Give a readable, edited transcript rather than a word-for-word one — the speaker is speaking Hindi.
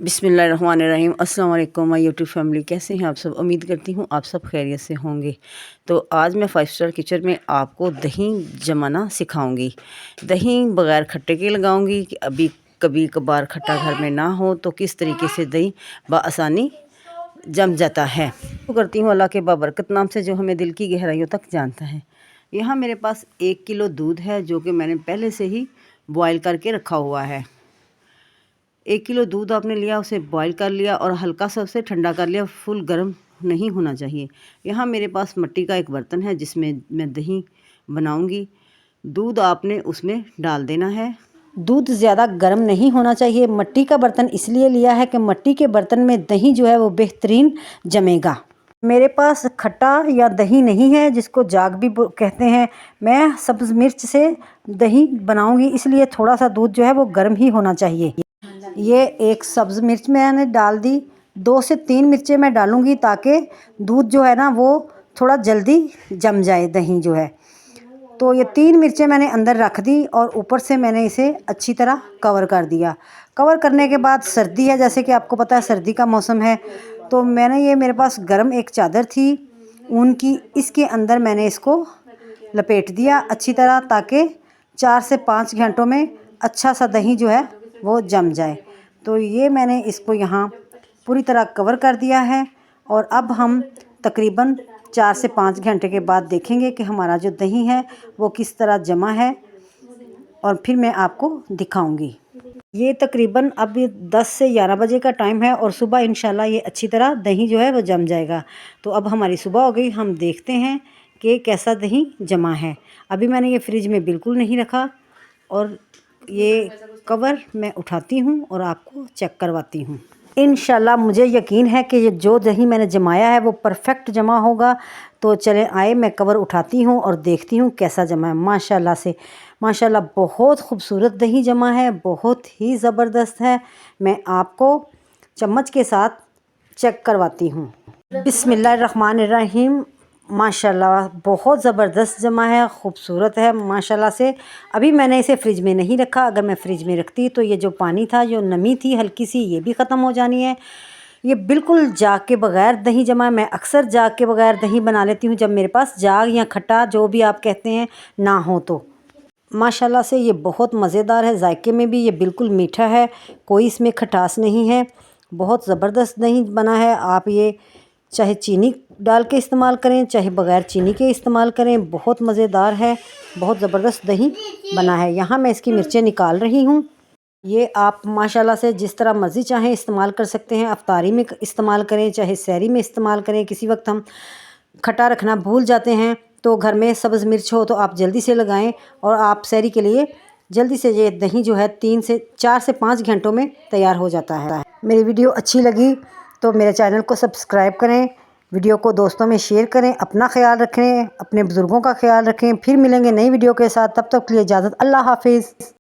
बिस्मिल्लाहिर्रहमानिर्रहीम। अस्सलाम वालेकुम माय यूट्यूब फैमिली, कैसे हैं आप सब? उम्मीद करती हूँ आप सब खैरियत से होंगे। तो आज मैं 5 स्टार किचन में आपको दही जमाना सिखाऊंगी। दही बग़ैर खट्टे के लगाऊंगी कि अभी कभी कभार खट्टा घर में ना हो तो किस तरीके से दही बआसानी जम जाता है। तो करती हूँ अल्लाह के बाबरकत नाम से जो हमें दिल की गहराइयों तक जानता है। यहाँ मेरे पास 1 किलो दूध है जो कि मैंने पहले से ही बॉयल करके रखा हुआ है। 1 किलो दूध आपने लिया, उसे बॉईल कर लिया और हल्का सा उसे ठंडा कर लिया, फुल गर्म नहीं होना चाहिए। यहाँ मेरे पास मिट्टी का एक बर्तन है जिसमें मैं दही बनाऊंगी। दूध आपने उसमें डाल देना है। दूध ज़्यादा गर्म नहीं होना चाहिए। मिट्टी का बर्तन इसलिए लिया है कि मिट्टी के बर्तन में दही जो है वो बेहतरीन जमेगा। मेरे पास खट्टा या दही नहीं है जिसको जाग भी कहते हैं। मैं सब्ज़ मिर्च से दही बनाऊंगी, इसलिए थोड़ा सा दूध जो है वो गर्म ही होना चाहिए। ये एक सब्ज़ मिर्च मैंने डाल दी, 2 से 3 मिर्चें मैं डालूंगी ताकि दूध जो है ना वो थोड़ा जल्दी जम जाए दही जो है। तो ये 3 मिर्चें मैंने अंदर रख दी और ऊपर से मैंने इसे अच्छी तरह कवर कर दिया। कवर करने के बाद सर्दी है, जैसे कि आपको पता है सर्दी का मौसम है, तो मैंने ये मेरे पास गर्म एक चादर थी ऊन की, इसके अंदर मैंने इसको लपेट दिया अच्छी तरह ताकि 4 से 5 घंटों में अच्छा सा दही जो है वो जम जाए। तो ये मैंने इसको यहाँ पूरी तरह कवर कर दिया है और अब हम तकरीबन 4 से 5 घंटे के बाद देखेंगे कि हमारा जो दही है वो किस तरह जमा है और फिर मैं आपको दिखाऊंगी। ये तकरीबन अब 10 से 11 बजे का टाइम है और सुबह इंशाल्लाह ये अच्छी तरह दही जो है वो जम जाएगा। तो अब हमारी सुबह हो गई, हम देखते हैं कि कैसा दही जमा है। अभी मैंने ये फ्रिज में बिल्कुल नहीं रखा और ये कवर मैं उठाती हूँ और आपको चेक करवाती हूँ। इंशाल्लाह मुझे यकीन है कि ये जो दही मैंने जमाया है वो परफेक्ट जमा होगा। तो चले आए, मैं कवर उठाती हूँ और देखती हूँ कैसा जमा है। माशाल्लाह से माशाल्लाह बहुत खूबसूरत दही जमा है, बहुत ही ज़बरदस्त है। मैं आपको चम्मच के साथ चेक करवाती हूँ। बिस्मिल्लाहिर्रहमानिर्रहीम। माशाल्लाह बहुत ज़बरदस्त जमा है, खूबसूरत है माशाल्लाह से। अभी मैंने इसे फ़्रिज में नहीं रखा, अगर मैं फ़्रिज में रखती तो ये जो पानी था, जो नमी थी हल्की सी, ये भी ख़त्म हो जानी है। ये बिल्कुल जाग के बग़ैर दही जमा है। मैं अक्सर जाग के बग़ैर दही बना लेती हूँ जब मेरे पास जाग या खट्टा जो भी आप कहते हैं ना हो तो। माशाल्लाह से ये बहुत मज़ेदार है, जायके में भी ये बिल्कुल मीठा है, कोई इसमें खटास नहीं है। बहुत ज़बरदस्त दही बना है। आप ये चाहे चीनी डाल के इस्तेमाल करें चाहे बग़ैर चीनी के इस्तेमाल करें, बहुत मज़ेदार है, बहुत ज़बरदस्त दही बना है। यहाँ मैं इसकी मिर्चें निकाल रही हूँ। ये आप माशाल्लाह से जिस तरह मर्ज़ी चाहें इस्तेमाल कर सकते हैं। अफ्तारी में इस्तेमाल करें चाहे सहरी में इस्तेमाल करें। किसी वक्त हम खट्टा रखना भूल जाते हैं तो घर में सब्ज़ मिर्च हो तो आप जल्दी से लगाएं और आप सहरी के लिए जल्दी से ये दही जो है 4 से 5 घंटों में तैयार हो जाता है। मेरी वीडियो अच्छी लगी तो मेरे चैनल को सब्सक्राइब करें, वीडियो को दोस्तों में शेयर करें, अपना ख्याल रखें, अपने बुज़ुर्गों का ख्याल रखें। फिर मिलेंगे नई वीडियो के साथ, तब तक के लिए इजाज़त। अल्लाह हाफिज़।